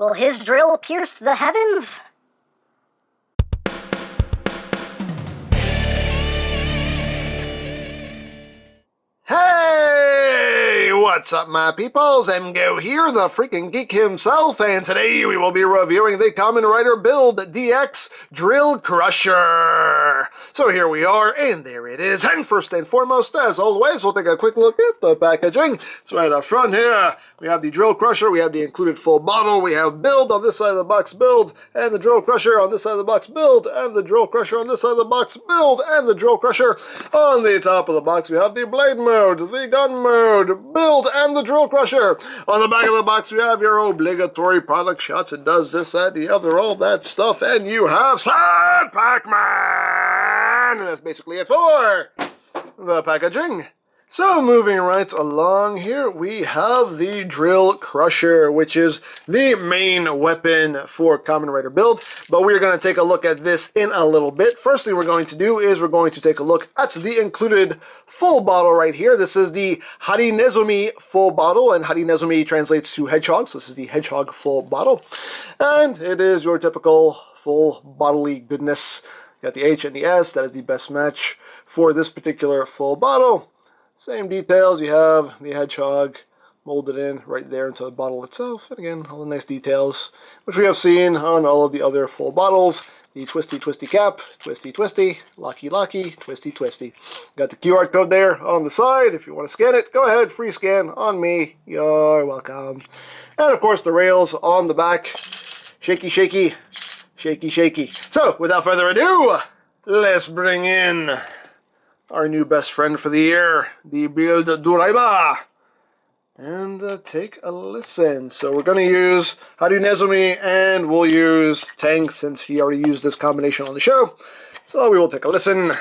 Will his drill pierce the heavens? Hey! What's up, my peoples? EmGo here, the freaking geek himself, and today we will be reviewing the Kamen Rider Build DX Drill Crusher. So here we are, and there it is. And first and foremost, as always, we'll take a quick look at the packaging. So right up front here, we have the Drill Crusher, we have the included full bottle, we have Build on this side of the box, Build, and the Drill Crusher on this side of the box, Build, and the Drill Crusher on this side of the box, Build, and the Drill Crusher on the top of the box. We have the Blade Mode, the Gun Mode, Build, and the Drill Crusher. On the back of the box, we have your obligatory product shots. It does this, that, the other, all that stuff, and you have Sad Pac-Man! And that's basically it for the packaging. So moving right along here, we have the Drill Crusher, which is the main weapon for Kamen Rider Build, but we're going to take a look at this in a little bit. First thing we're going to do is we're going to take a look at the included full bottle right here. This is the Harinezumi full bottle, and Harinezumi translates to Hedgehog, so this is the Hedgehog full bottle. And it is your typical full bodily goodness. You got the H and the S, that is the best match for this particular full bottle. Same details, you have the Hedgehog molded in right there into the bottle itself. And again, all the nice details, which we have seen on all of the other full bottles. The twisty, twisty cap, twisty, twisty, locky, locky, twisty, twisty. Got the QR code there on the side. If you want to scan it, go ahead, free scan on me. You're welcome. And of course, the rails on the back. Shaky, shaky, shaky, shaky. So, without further ado, let's bring in our new best friend for the year, the Build Duraiba, and take a listen. So we're going to use Harinezumi, and we'll use Tank since he already used this combination on the show. So we will take a listen.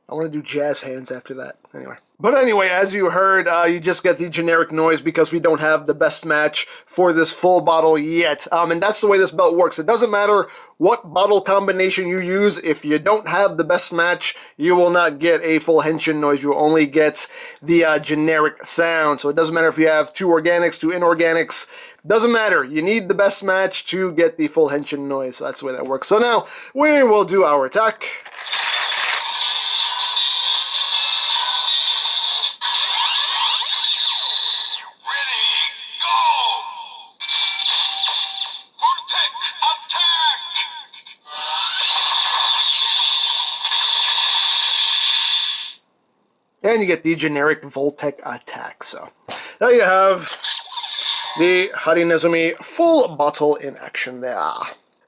I want to do jazz hands after that. Anyway. But anyway, as you heard, you just get the generic noise because we don't have the best match for this full bottle yet. And that's the way this belt works. It doesn't matter what bottle combination you use. If you don't have the best match, you will not get a full henshin noise. You will only get the generic sound. So it doesn't matter if you have two organics, two inorganics. Doesn't matter. You need the best match to get the full henshin noise. So that's the way that works. So now we will do our attack. And you get the generic Voltec attack. So there you have the Harinezumi full bottle in action there.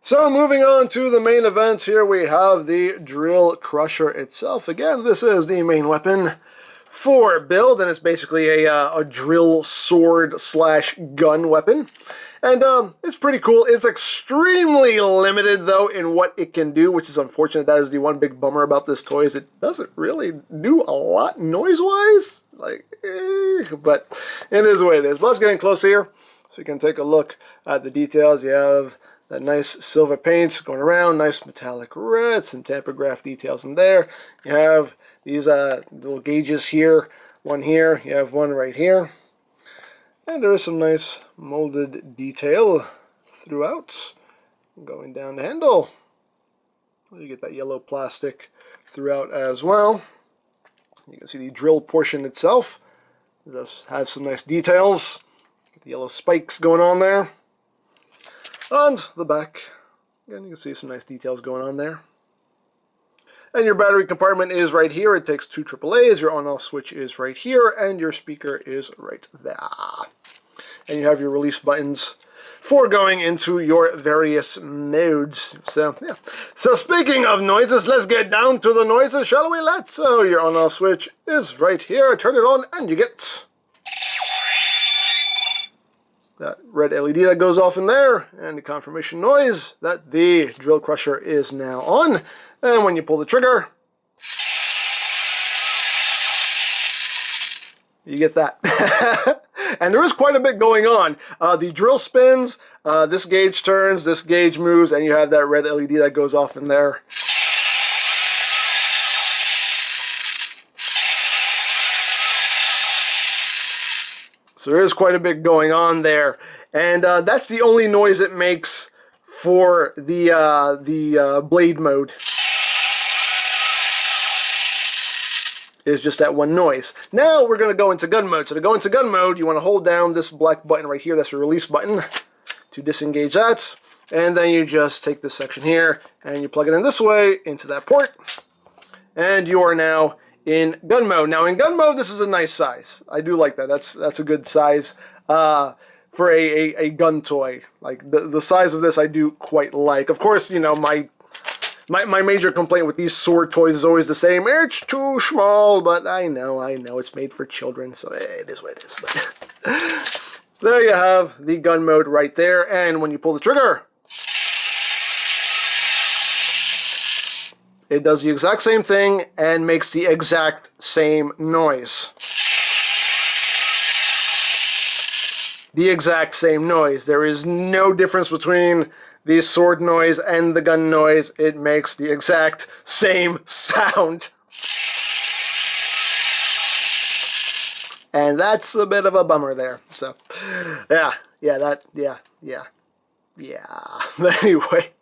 So moving on to the main event, here we have the Drill Crusher itself. Again, this is the main weapon for Build, and it's basically a drill sword slash gun weapon. And it's pretty cool. It's extremely limited, though, in what it can do, which is unfortunate. That is the one big bummer about this toy, is it doesn't really do a lot noise-wise. But it is what it is. But let's get in close here so you can take a look at the details. You have that nice silver paint going around, nice metallic red, some tampograph details in there. You have these little gauges here, one here, you have one right here. And there is some nice molded detail throughout, going down the handle. You get that yellow plastic throughout as well. You can see the drill portion itself. It does have some nice details. Get the yellow spikes going on there. On the back, again, you can see some nice details going on there. And your battery compartment is right here. It takes two AAAs. Your on-off switch is right here, and your speaker is right there. And you have your release buttons for going into your various modes. So, yeah. So speaking of noises, let's get down to the noises, shall we? So your on-off switch is right here. Turn it on, and you get that red LED that goes off in there, and the confirmation noise that the drill crusher is now on. And when you pull the trigger, you get that. And there is quite a bit going on. The drill spins, this gauge turns, this gauge moves, and you have that red LED that goes off in there. So there is quite a bit going on there. And that's the only noise it makes for the blade mode. Is just that one noise. Now we're going to go into gun mode. So to go into gun mode, you want to hold down this black button right here. That's the release button to disengage that. And then you just take this section here and you plug it in this way into that port. And you are now in gun mode. Now in gun mode, this is a nice size. I do like that. That's a good size for a gun toy. Like the size of this I do quite like. Of course, you know, my major complaint with these sword toys is always the same. It's too small, but I know it's made for children, so it is what it is. But there you have the gun mode right there, and when you pull the trigger, it does the exact same thing and makes the exact same noise. The exact same noise. There is no difference between the sword noise and the gun noise. It makes the exact same sound. And that's a bit of a bummer there. So, yeah. But anyway,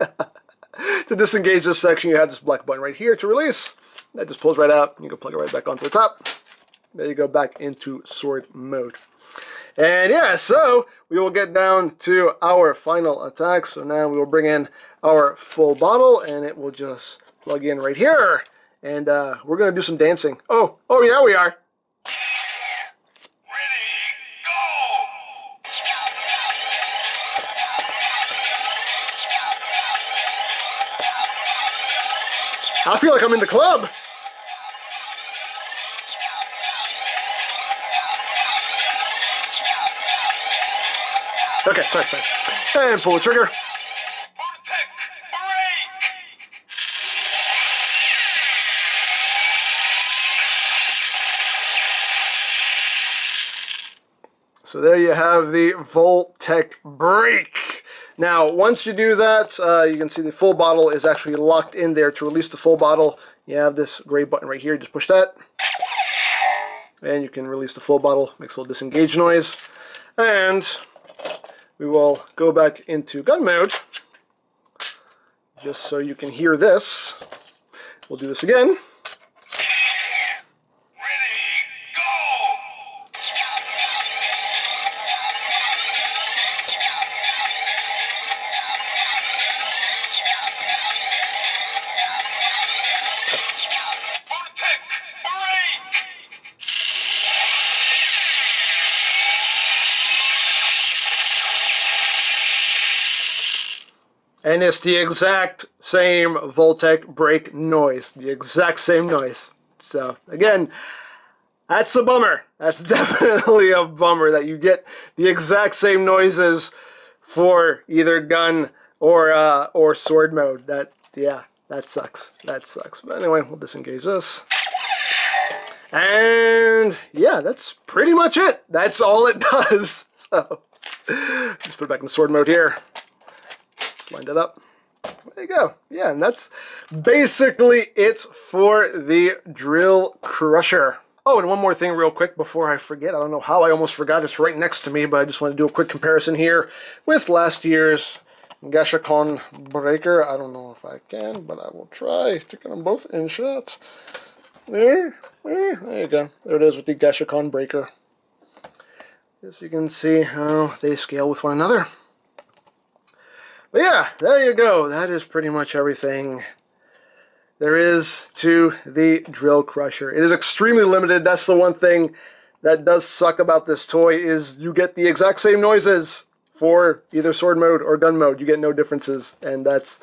to disengage this section, you have this black button right here to release. That just pulls right out. You can plug it right back onto the top. There you go, back into sword mode. And yeah, so we will get down to our final attack. So now we will bring in our full bottle, and it will just plug in right here. And we're going to do some dancing. Oh yeah, we are. I feel like I'm in the club. Okay, sorry. And pull the trigger. So there you have the Voltec brake. Now, once you do that, you can see the full bottle is actually locked in there. To release the full bottle, you have this gray button right here. Just push that. And you can release the full bottle. Makes a little disengage noise. And we will go back into gun mode, just so you can hear this. We'll do this again. And it's the exact same Voltec brake noise. The exact same noise. So, again, that's a bummer. That's definitely a bummer that you get the exact same noises for either gun or sword mode. That sucks. That sucks. But anyway, we'll disengage this. And, yeah, that's pretty much it. That's all it does. So, just put it back in sword mode here. Line that up. There you go. Yeah, and that's basically it for the drill crusher. Oh, and one more thing real quick before I forget. I don't know how I almost forgot. It's right next to me, but I just want to do a quick comparison here with last year's Gashakon breaker. I don't know if I can, but I will try. Taking them both in shots. There you go. There it is with the Gashakon breaker. As you can see how they scale with one another. But yeah, there you go. That is pretty much everything there is to the drill crusher. It is extremely limited. That's the one thing that does suck about this toy, is you get the exact same noises for either sword mode or gun mode. You get no differences, and that's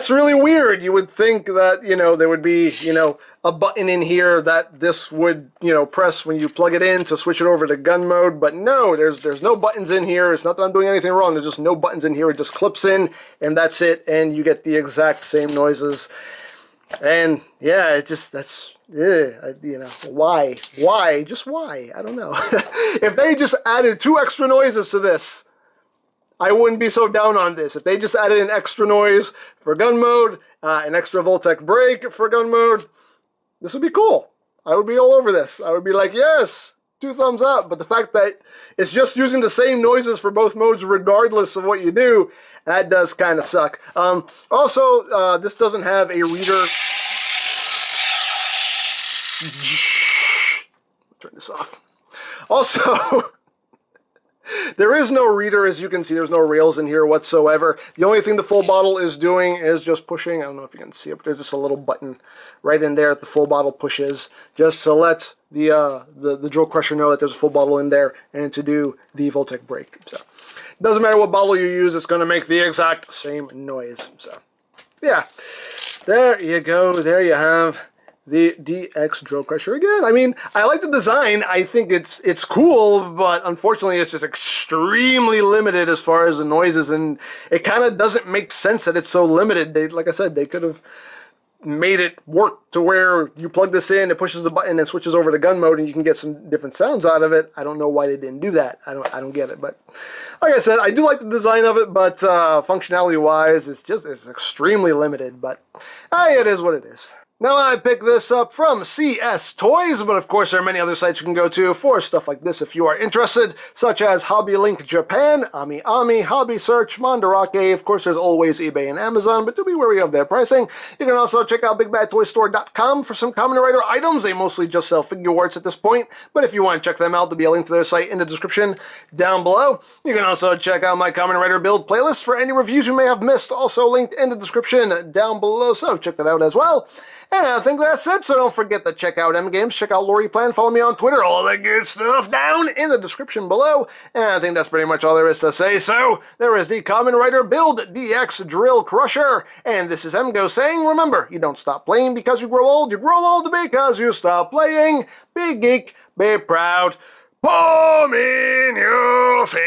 really weird. You would think that, you know, there would be, you know, a button in here that this would, you know, press when you plug it in to switch it over to gun mode, but no, there's no buttons in here. It's not that I'm doing anything wrong. There's just no buttons in here. It just clips in, and that's it, and you get the exact same noises. And yeah, it just, that's, you know, why? Just why? I don't know. If they just added 2 extra noises to this, I wouldn't be so down on this. If they just added an extra noise for gun mode, an extra Voltec brake for gun mode, this would be cool. I would be all over this. I would be like, yes, 2 thumbs up. But the fact that it's just using the same noises for both modes regardless of what you do, that does kind of suck. Also, this doesn't have a reader. Turn this off. Also, there is no reader, as you can see. There's no rails in here whatsoever. The only thing the full bottle is doing is just pushing. I don't know if you can see it, but there's just a little button right in there that the full bottle pushes, just to let the drill crusher know that there's a full bottle in there and to do the Voltec brake. So it doesn't matter what bottle you use, it's going to make the exact same noise. So yeah, there you go. There you have the DX drill crusher again. I mean, I like the design. I think it's cool, but unfortunately it's just extremely limited as far as the noises, and it kind of doesn't make sense that it's so limited. They, like I said, they could have made it work to where you plug this in, it pushes the button and switches over to gun mode, and you can get some different sounds out of it. I don't know why they didn't do that. I don't get it. But like I said, I do like the design of it, but functionality wise, it's extremely limited. But hey, it is what it is. Now, I picked this up from CS Toys, but of course there are many other sites you can go to for stuff like this if you are interested, such as Hobby Link Japan, Ami, Hobby Search, Mandarake. Of course, there's always eBay and Amazon, but do be wary of their pricing. You can also check out BigBadToyStore.com for some Kamen Rider items. They mostly just sell figure arts at this point, but if you want to check them out, there'll be a link to their site in the description down below. You can also check out my Kamen Rider build playlist for any reviews you may have missed, also linked in the description down below, so check that out as well. And I think that's it, so don't forget to check out EmGo's, check out Lori Plan, follow me on Twitter, all that good stuff down in the description below. And I think that's pretty much all there is to say. So, there is the Kamen Rider Build DX Drill Crusher, and this is EmGo saying, remember, you don't stop playing because you grow old because you stop playing. Be geek, be proud, palm in your face.